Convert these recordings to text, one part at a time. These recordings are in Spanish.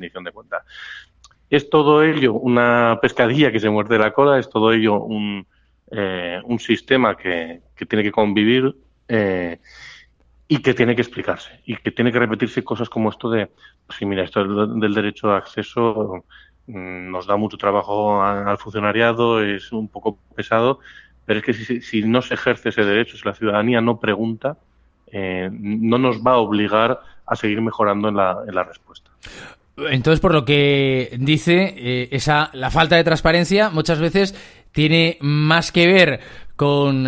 rendición de cuentas. Es todo ello una pescadilla que se muerde la cola, es todo ello un sistema que tiene que convivir y que tiene que explicarse y que tiene que repetirse cosas como esto de, pues sí, mira, esto del derecho de acceso nos da mucho trabajo al funcionariado, es un poco pesado, pero es que si no se ejerce ese derecho, si la ciudadanía no pregunta, no nos va a obligar a seguir mejorando en la respuesta. Entonces, por lo que dice, la falta de transparencia muchas veces tiene más que ver con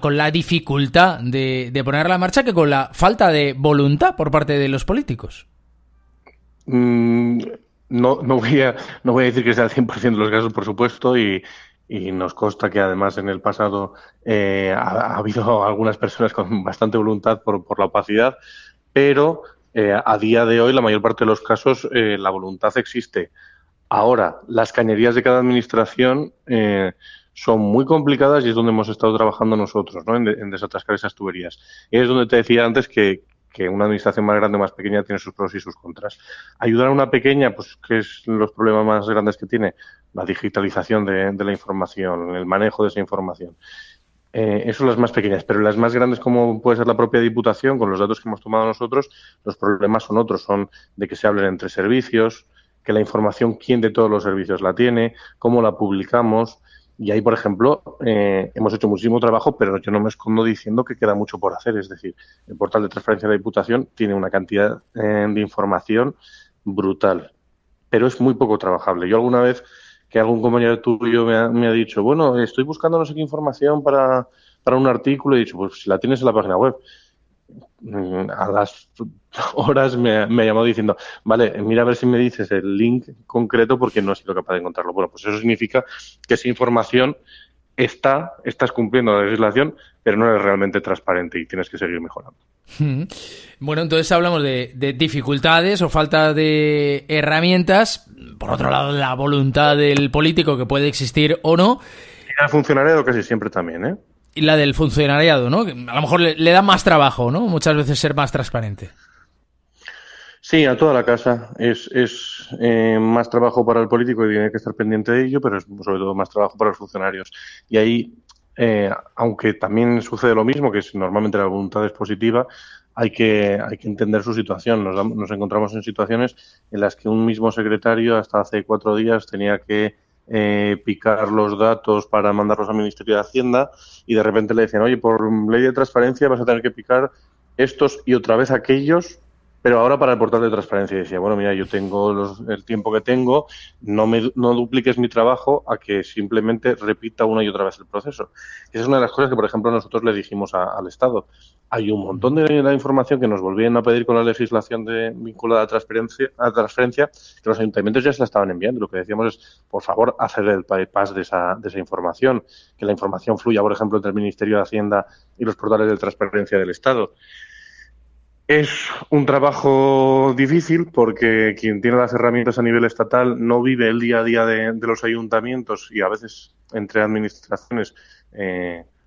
con la dificultad de ponerla en marcha que con la falta de voluntad por parte de los políticos. No voy a decir que sea el 100% de los casos, por supuesto, y nos consta que además en el pasado ha habido algunas personas con bastante voluntad por la opacidad, pero a día de hoy la mayor parte de los casos la voluntad existe. Ahora, las cañerías de cada administración son muy complicadas y es donde hemos estado trabajando nosotros, ¿no? En desatascar esas tuberías. Y es donde te decía antes que una administración más grande o más pequeña tiene sus pros y sus contras. Ayudar a una pequeña, pues, ¿qué es los problemas más grandes que tiene? La digitalización de la información, el manejo de esa información. Eso son las más pequeñas, pero las más grandes, como puede ser la propia Diputación, con los datos que hemos tomado nosotros, los problemas son otros, son de que se hablen entre servicios, que la información, quién de todos los servicios la tiene, cómo la publicamos. Y ahí, por ejemplo, hemos hecho muchísimo trabajo, pero yo no me escondo diciendo que queda mucho por hacer. Es decir, el portal de transparencia de la Diputación tiene una cantidad de información brutal, pero es muy poco trabajable. Yo alguna vez que algún compañero tuyo me ha dicho, bueno, estoy buscando no sé qué información para un artículo, y he dicho, pues si la tienes en la página web. A las horas me ha llamado diciendo, vale, mira a ver si me dices el link concreto porque no he sido capaz de encontrarlo. Bueno, pues eso significa que esa información estás cumpliendo la legislación, pero no eres realmente transparente y tienes que seguir mejorando. Bueno, entonces hablamos de dificultades o falta de herramientas. Por otro lado, la voluntad del político, que puede existir o no. Y al funcionariado casi siempre también, ¿eh? Y la del funcionariado, ¿no? Que a lo mejor le da más trabajo, ¿no? Muchas veces ser más transparente. Sí, a toda la casa. Es más trabajo para el político y tiene que estar pendiente de ello, pero es sobre todo más trabajo para los funcionarios. Y ahí, aunque también sucede lo mismo, que normalmente la voluntad es positiva, hay que entender su situación. Nos encontramos en situaciones en las que un mismo secretario hasta hace 4 días tenía que picar los datos para mandarlos al Ministerio de Hacienda y de repente le decían, oye, por ley de transparencia vas a tener que picar estos y otra vez aquellos, pero ahora para el portal de transparencia. Y decía, bueno, mira, yo tengo el tiempo que tengo, no dupliques mi trabajo a que simplemente repita una y otra vez el proceso. Esa es una de las cosas que, por ejemplo, nosotros le dijimos al Estado. Hay un montón de la información que nos volvían a pedir con la legislación vinculada a transferencia, que los ayuntamientos ya se la estaban enviando. Lo que decíamos es, por favor, hacer el bypass de esa información, que la información fluya, por ejemplo, entre el Ministerio de Hacienda y los portales de transparencia del Estado. Es un trabajo difícil porque quien tiene las herramientas a nivel estatal no vive el día a día de los ayuntamientos y a veces entre administraciones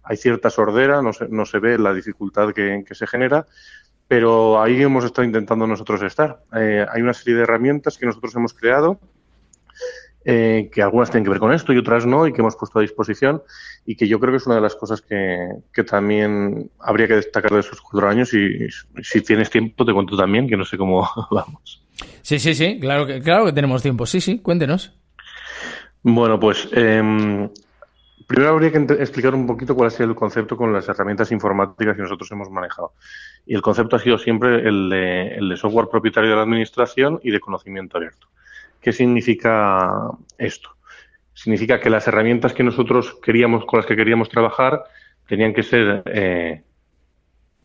hay cierta sordera, no se ve la dificultad que se genera, pero ahí hemos estado intentando nosotros estar. Hay una serie de herramientas que nosotros hemos creado, que algunas tienen que ver con esto y otras no, y que hemos puesto a disposición, y que yo creo que es una de las cosas que también habría que destacar de esos 4 años, y si tienes tiempo te cuento también, que no sé cómo vamos. Sí, claro que tenemos tiempo. Sí, cuéntenos. Bueno, pues primero habría que explicar un poquito cuál ha sido el concepto con las herramientas informáticas que nosotros hemos manejado. Y el concepto ha sido siempre el de software propietario de la administración y de conocimiento abierto. ¿Qué significa esto? Significa que las herramientas que nosotros con las que queríamos trabajar tenían que ser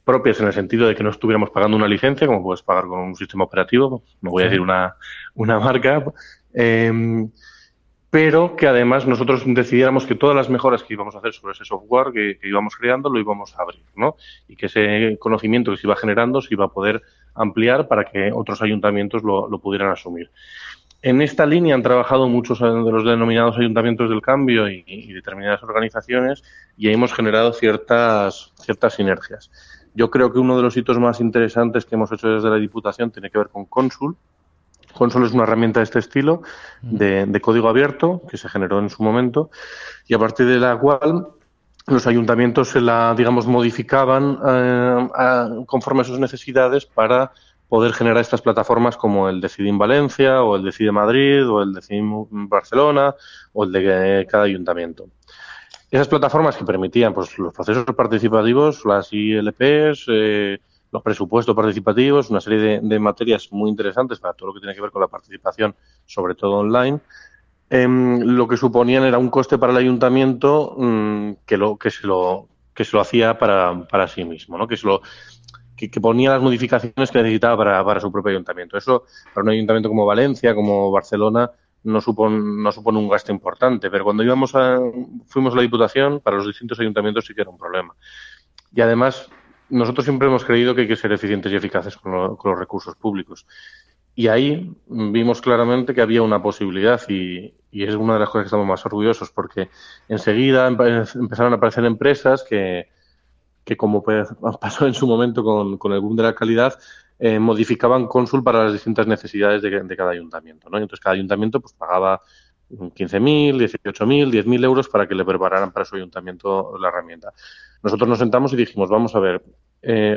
propias en el sentido de que no estuviéramos pagando una licencia, como puedes pagar con un sistema operativo, no voy a decir una marca, pero que además nosotros decidiéramos que todas las mejoras que íbamos a hacer sobre ese software que íbamos creando lo íbamos a abrir, ¿no? Y que ese conocimiento que se iba generando se iba a poder ampliar para que otros ayuntamientos lo pudieran asumir. En esta línea han trabajado muchos de los denominados ayuntamientos del cambio y determinadas organizaciones, y ahí hemos generado ciertas sinergias. Yo creo que uno de los hitos más interesantes que hemos hecho desde la Diputación tiene que ver con Consul. Consul es una herramienta de este estilo, de código abierto, que se generó en su momento, y a partir de la cual los ayuntamientos se la, digamos, modificaban conforme a sus necesidades para poder generar estas plataformas como el Decidim Valencia o el Decide Madrid o el Decidim Barcelona o el de cada ayuntamiento. Esas plataformas que permitían pues los procesos participativos, las ILPs, los presupuestos participativos, una serie de materias muy interesantes para todo lo que tiene que ver con la participación, sobre todo online. Lo que suponían era un coste para el ayuntamiento que se lo hacía para sí mismo, ¿no? Que ponía las modificaciones que necesitaba para su propio ayuntamiento. Eso, para un ayuntamiento como Valencia, como Barcelona, no supone un gasto importante, pero cuando fuimos a la Diputación, para los distintos ayuntamientos sí que era un problema. Y además, nosotros siempre hemos creído que hay que ser eficientes y eficaces con los recursos públicos. Y ahí vimos claramente que había una posibilidad y es una de las cosas que estamos más orgullosos, porque enseguida empezaron a aparecer empresas que como pasó en su momento con el boom de la calidad, modificaban Consul para las distintas necesidades de cada ayuntamiento, ¿no? Y entonces cada ayuntamiento pues pagaba 15.000, 18.000, 10.000 euros para que le prepararan para su ayuntamiento la herramienta. Nosotros nos sentamos y dijimos, vamos a ver,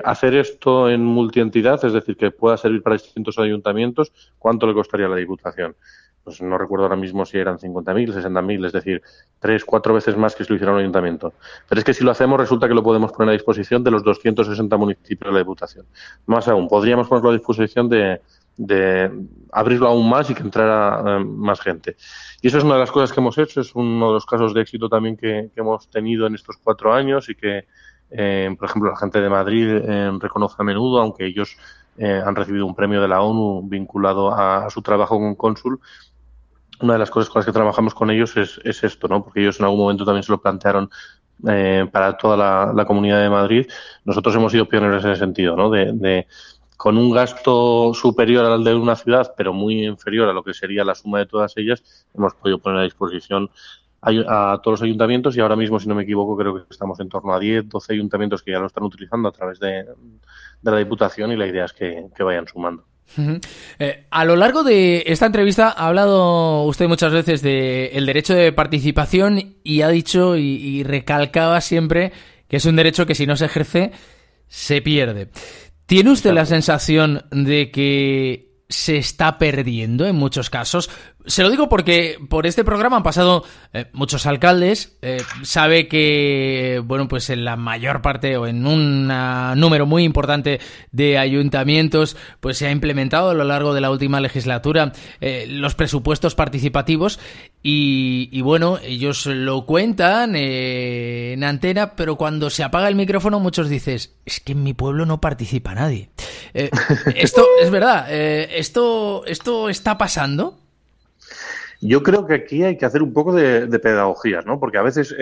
hacer esto en multientidad, es decir, que pueda servir para distintos ayuntamientos, ¿cuánto le costaría a la Diputación? Pues no recuerdo ahora mismo si eran 50.000, 60.000, es decir, 3-4 veces más que si lo hiciera un ayuntamiento. Pero es que si lo hacemos resulta que lo podemos poner a disposición de los 260 municipios de la Diputación. Más aún, podríamos ponerlo a disposición de abrirlo aún más y que entrara más gente. Y eso es una de las cosas que hemos hecho, es uno de los casos de éxito también que hemos tenido en estos 4 años y que, por ejemplo, la gente de Madrid reconoce a menudo, aunque ellos han recibido un premio de la ONU vinculado a su trabajo con Consul. Una de las cosas con las que trabajamos con ellos es esto, ¿no? Porque ellos en algún momento también se lo plantearon para toda la Comunidad de Madrid. Nosotros hemos sido pioneros en ese sentido, ¿no? Con un gasto superior al de una ciudad, pero muy inferior a lo que sería la suma de todas ellas, hemos podido poner a disposición a todos los ayuntamientos y ahora mismo, si no me equivoco, creo que estamos en torno a 10, 12 ayuntamientos que ya lo están utilizando a través de la Diputación y la idea es que vayan sumando. A lo largo de esta entrevista ha hablado usted muchas veces del derecho de participación y ha dicho y recalcaba siempre que es un derecho que si no se ejerce se pierde. ¿Tiene usted la sensación de que se está perdiendo en muchos casos? Se lo digo porque por este programa han pasado muchos alcaldes. Sabe que, bueno, pues en la mayor parte o en un número muy importante de ayuntamientos, pues se ha implementado a lo largo de la última legislatura los presupuestos participativos y bueno, ellos lo cuentan en antena, pero cuando se apaga el micrófono muchos dices, es que en mi pueblo no participa nadie. Esto es verdad. ¿Esto está pasando? Yo creo que aquí hay que hacer un poco de pedagogía, ¿no? Porque a veces,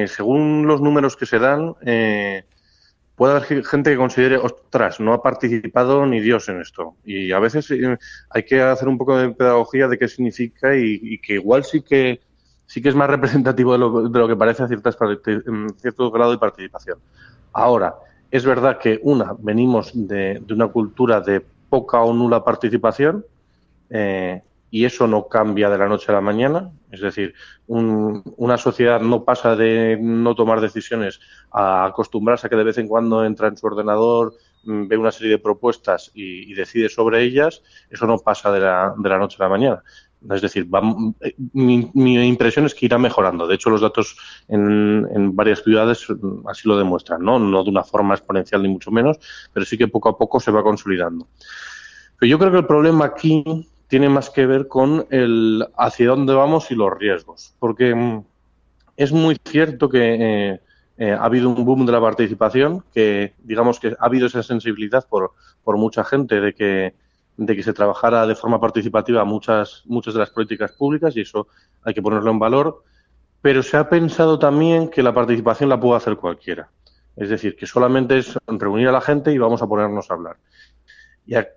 según los números que se dan, puede haber gente que considere, ostras, no ha participado ni Dios en esto. Y a veces hay que hacer un poco de pedagogía de qué significa y que igual sí que es más representativo de lo que parece a cierto grado de participación. Ahora, es verdad que venimos de una cultura de poca o nula participación, y eso no cambia de la noche a la mañana. Es decir, una sociedad no pasa de no tomar decisiones a acostumbrarse a que de vez en cuando entra en su ordenador, ve una serie de propuestas y decide sobre ellas. Eso no pasa de la noche a la mañana. Es decir, mi impresión es que irá mejorando. De hecho, los datos en varias ciudades así lo demuestran, ¿no? No de una forma exponencial ni mucho menos, pero sí que poco a poco se va consolidando. Pero yo creo que el problema aquí tiene más que ver con el hacia dónde vamos y los riesgos. Porque es muy cierto que ha habido un boom de la participación, que digamos que ha habido esa sensibilidad por mucha gente de que se trabajara de forma participativa muchas de las políticas públicas y eso hay que ponerlo en valor. Pero se ha pensado también que la participación la puede hacer cualquiera. Es decir, que solamente es reunir a la gente y vamos a ponernos a hablar.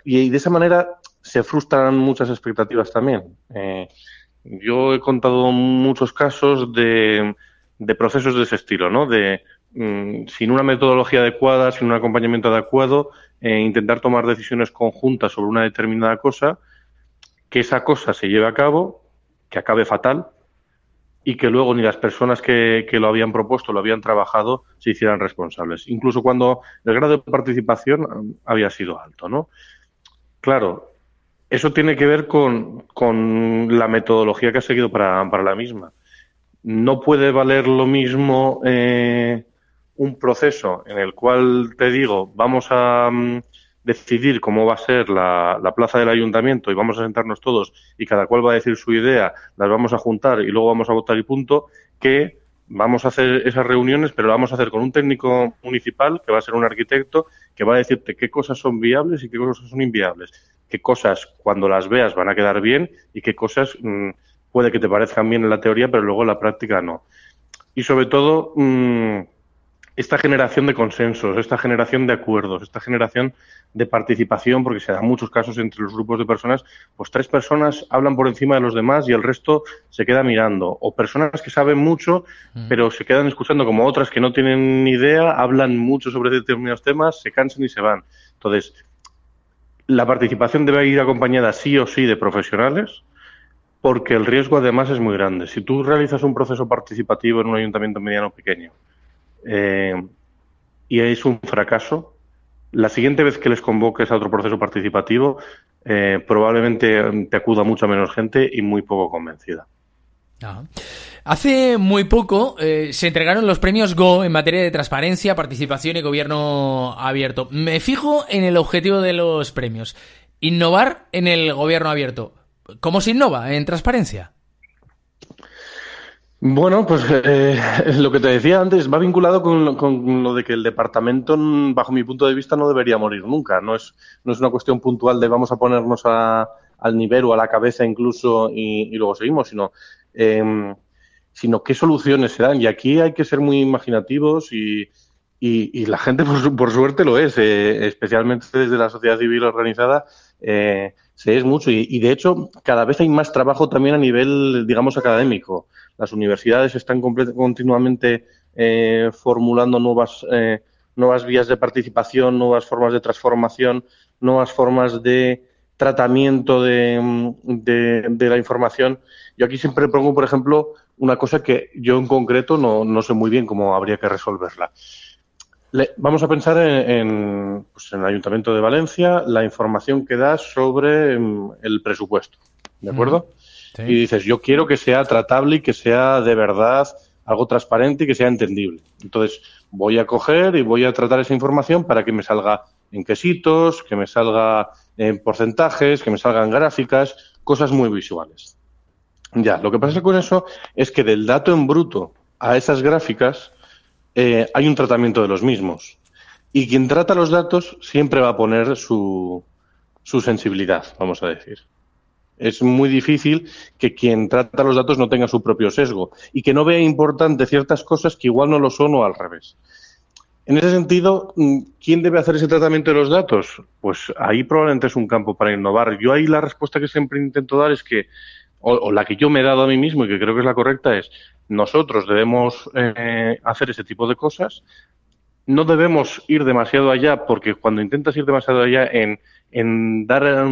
Y de esa manera se frustran muchas expectativas también. Yo he contado muchos casos de procesos de ese estilo, ¿no? De sin una metodología adecuada, sin un acompañamiento adecuado, intentar tomar decisiones conjuntas sobre una determinada cosa, que esa cosa se lleve a cabo, que acabe fatal y que luego ni las personas que lo habían propuesto, lo habían trabajado, se hicieran responsables. Incluso cuando el grado de participación había sido alto, ¿no? Claro, eso tiene que ver con la metodología que has seguido para la misma. No puede valer lo mismo un proceso en el cual te digo, vamos a decidir cómo va a ser la plaza del ayuntamiento y vamos a sentarnos todos y cada cual va a decir su idea, las vamos a juntar y luego vamos a votar y punto, que vamos a hacer esas reuniones, pero lo vamos a hacer con un técnico municipal, que va a ser un arquitecto, que va a decirte qué cosas son viables y qué cosas son inviables, qué cosas cuando las veas van a quedar bien y qué cosas puede que te parezcan bien en la teoría, pero luego en la práctica no. Y sobre todo, esta generación de consensos, esta generación de acuerdos, esta generación de participación, porque se dan muchos casos entre los grupos de personas, pues 3 personas hablan por encima de los demás y el resto se queda mirando. O personas que saben mucho, pero se quedan escuchando, como otras que no tienen ni idea, hablan mucho sobre determinados temas, se cansan y se van. Entonces, la participación debe ir acompañada sí o sí de profesionales, porque el riesgo además es muy grande. Si tú realizas un proceso participativo en un ayuntamiento mediano o pequeño y es un fracaso, la siguiente vez que les convoques a otro proceso participativo probablemente te acuda mucha menos gente y muy poco convencida. Ajá. Hace muy poco se entregaron los premios Go en materia de transparencia, participación y gobierno abierto. Me fijo en el objetivo de los premios: innovar en el gobierno abierto. ¿Cómo se innova en transparencia? Bueno, pues lo que te decía antes va vinculado con lo de que el departamento, bajo mi punto de vista, no debería morir nunca. No es una cuestión puntual de vamos a ponernos al nivel o a la cabeza incluso y luego seguimos, sino qué soluciones se dan. Y aquí hay que ser muy imaginativos y la gente, por suerte, lo es, especialmente desde la sociedad civil organizada. Se es mucho y de hecho cada vez hay más trabajo también a nivel, digamos, académico. Las universidades están continuamente formulando nuevas vías de participación, nuevas formas de transformación, nuevas formas de tratamiento de la información. Yo aquí siempre pongo, por ejemplo, una cosa que yo en concreto no sé muy bien cómo habría que resolverla. Vamos a pensar en el Ayuntamiento de Valencia, la información que da sobre el presupuesto, ¿de acuerdo? Sí. Y dices, yo quiero que sea tratable y que sea de verdad algo transparente y que sea entendible. Entonces, voy a coger y voy a tratar esa información para que me salga en quesitos, que me salga en porcentajes, que me salgan gráficas, cosas muy visuales. Ya, lo que pasa con eso es que del dato en bruto a esas gráficas hay un tratamiento de los mismos. Y quien trata los datos siempre va a poner su sensibilidad, vamos a decir. Es muy difícil que quien trata los datos no tenga su propio sesgo y que no vea importante ciertas cosas que igual no lo son o al revés. En ese sentido, ¿quién debe hacer ese tratamiento de los datos? Pues ahí probablemente es un campo para innovar. Yo ahí la respuesta que siempre intento dar es que, o la que yo me he dado a mí mismo y que creo que es la correcta, es nosotros debemos hacer ese tipo de cosas. No debemos ir demasiado allá, porque cuando intentas ir demasiado allá en dar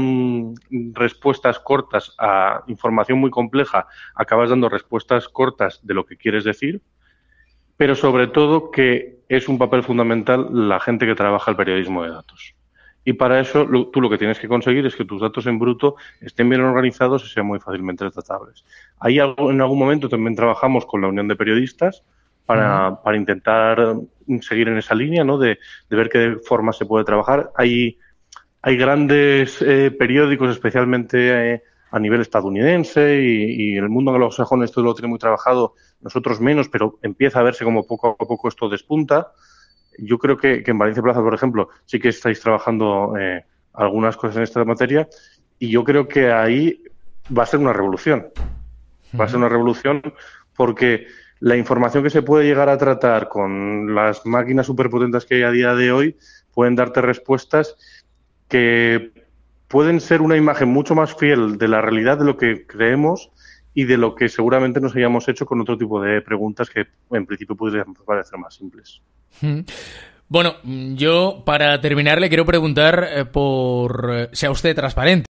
respuestas cortas a información muy compleja, acabas dando respuestas cortas de lo que quieres decir, pero sobre todo que es un papel fundamental la gente que trabaja el periodismo de datos. Y para eso tú lo que tienes que conseguir es que tus datos en bruto estén bien organizados y sean muy fácilmente tratables. Ahí en algún momento también trabajamos con la Unión de Periodistas para intentar seguir en esa línea, ¿no? De ver qué forma se puede trabajar. Hay grandes periódicos, especialmente a nivel estadounidense y el mundo anglosajón esto lo tiene muy trabajado, nosotros menos, pero empieza a verse como poco a poco esto despunta. Yo creo que en Valencia Plaza, por ejemplo, sí que estáis trabajando algunas cosas en esta materia y yo creo que ahí va a ser una revolución. Va a ser una revolución porque la información que se puede llegar a tratar con las máquinas superpotentes que hay a día de hoy pueden darte respuestas que pueden ser una imagen mucho más fiel de la realidad de lo que creemos y de lo que seguramente nos hayamos hecho con otro tipo de preguntas que en principio podrían parecer más simples. Bueno, yo para terminar le quiero preguntar por sea usted transparente.